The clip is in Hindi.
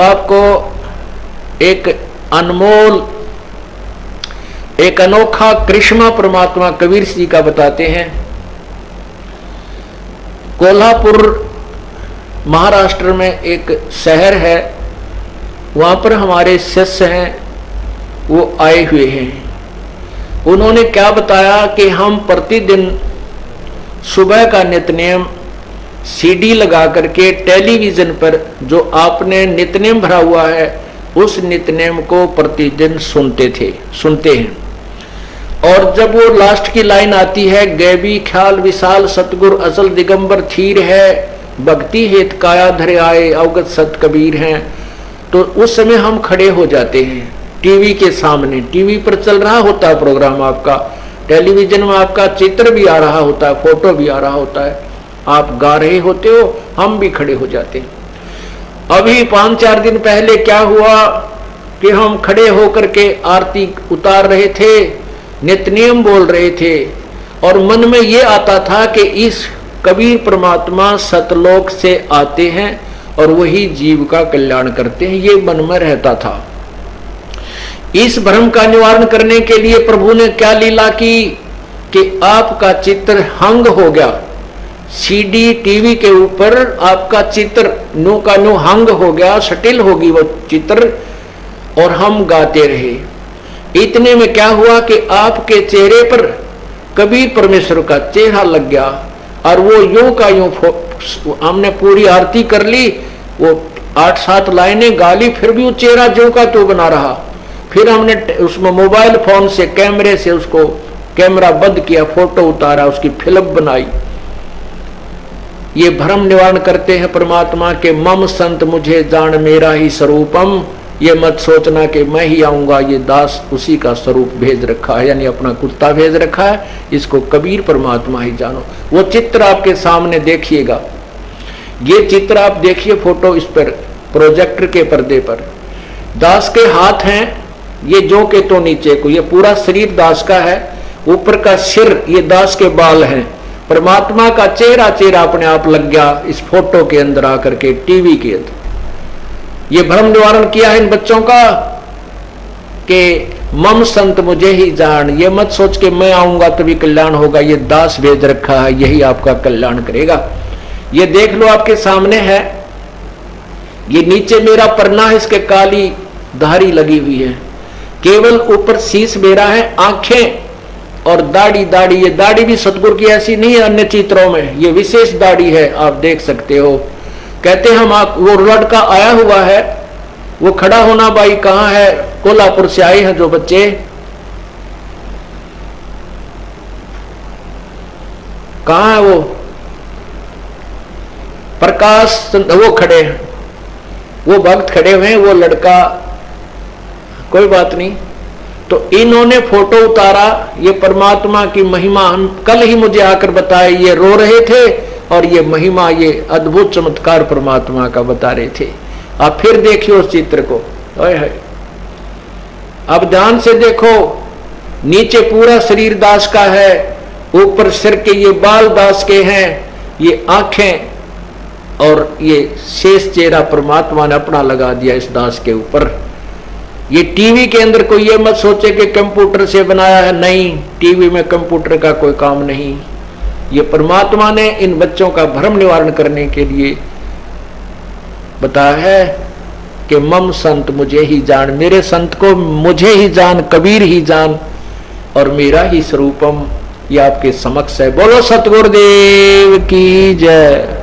आपको एक अनमोल, एक अनोखा कृष्णा परमात्मा कबीर जी का बताते हैं। कोल्हापुर महाराष्ट्र में एक शहर है, वहां पर हमारे शिष्य हैं, वो आए हुए हैं। उन्होंने क्या बताया कि हम प्रतिदिन सुबह का नित्यनेम सीडी लगा करके टेलीविजन पर जो आपने नित्यनेम भरा हुआ है उस नित्यनेम को प्रतिदिन सुनते हैं। और जब वो लास्ट की लाइन आती है, गैबी ख्याल विशाल सतगुर असल दिगंबर थीर है, भक्ति हेत काया धरे आए अवगत सत कबीर हैं, तो उस समय हम खड़े हो जाते हैं टीवी के सामने। टीवी पर चल रहा होता है प्रोग्राम आपका, टेलीविजन में आपका चित्र भी आ रहा होता है, फोटो भी आ रहा होता है, आप गा रहे होते हो, हम भी खड़े हो जाते हैं। अभी 5-4 दिन पहले क्या हुआ कि हम खड़े होकर के आरती उतार रहे थे, नित्यनेम बोल रहे थे, और मन में ये आता था कि इस कबीर परमात्मा सतलोक से आते हैं और वही जीव का कल्याण करते हैं, ये मन में रहता था। इस भ्रम का निवारण करने के लिए प्रभु ने क्या लीला की कि आपका चित्र हंग हो गया, सीडी टीवी के ऊपर आपका चित्र नो का नो हंग हो गया, सटिल होगी वो चित्र, और हम गाते रहे। इतने में क्या हुआ कि आपके चेहरे पर कबीर परमेश्वर का चेहरा लग गया, और वो यूं का यूं, हमने पूरी आरती कर ली, वो 8-7 लाइनें गाली, फिर भी वो चेहरा जो का तो बना रहा। फिर हमने उसमें मोबाइल फोन से कैमरे से उसको कैमरा बंद किया, फोटो उतारा, उसकी फिल्म बनाई। ये भ्रम निवारण करते हैं परमात्मा के, मम संत मुझे जान मेरा ही स्वरूपम, ये मत सोचना कि मैं ही आऊंगा, ये दास उसी का स्वरूप भेज रखा है, यानी अपना कुत्ता भेज रखा है, इसको कबीर परमात्मा ही जानो। वो चित्र आपके सामने देखिएगा, ये चित्र आप देखिए, फोटो इस पर प्रोजेक्टर के पर्दे पर दास के हाथ हैं, ये जो के तो नीचे को, ये पूरा शरीर दास का है, ऊपर का सिर ये दास के बाल हैं, परमात्मा का चेहरा अपने आप लग गया इस फोटो के अंदर आकर के, टीवी के अंदर। ये भ्रम निवारण किया है इन बच्चों का कि मम संत मुझे ही जान, ये मत सोच के मैं आऊंगा तभी कल्याण होगा, ये दास भेज रखा है, यही आपका कल्याण करेगा। ये देख लो आपके सामने है, ये नीचे मेरा परना है, इसके काली धारी लगी हुई है, केवल ऊपर शीश मेरा है, आंखें और दाढ़ी, ये दाढ़ी भी सतगुरु की ऐसी नहीं है अन्य चित्रों में, ये विशेष दाढ़ी है, आप देख सकते हो। कहते हम वो लड़का आया हुआ है, वो खड़ा होना भाई कहाँ है, कोल्हापुर से आए हैं जो बच्चे, कहाँ है वो प्रकाश, वो खड़े हैं, वो भक्त खड़े हुए हैं, वो लड़का, कोई बात नहीं। तो इन्होंने फोटो उतारा, ये परमात्मा की महिमा हम कल ही मुझे आकर बताए, ये रो रहे थे और ये महिमा, ये अद्भुत चमत्कार परमात्मा का बता रहे थे। आप फिर देखिए उस चित्र को, अब ध्यान से देखो, नीचे पूरा शरीर दास का है, ऊपर सिर के ये बाल दास के हैं, ये आंखें और ये शेष चेहरा परमात्मा ने अपना लगा दिया इस दास के ऊपर। ये टीवी के अंदर कोई ये मत सोचे कि कंप्यूटर से बनाया है, नहीं, टीवी में कंप्यूटर का कोई काम नहीं। ये परमात्मा ने इन बच्चों का भ्रम निवारण करने के लिए बताया है कि मम संत मुझे ही जान, मेरे संत को मुझे ही जान, कबीर ही जान, और मेरा ही स्वरूपम ये आपके समक्ष है। बोलो सतगुरुदेव की जय।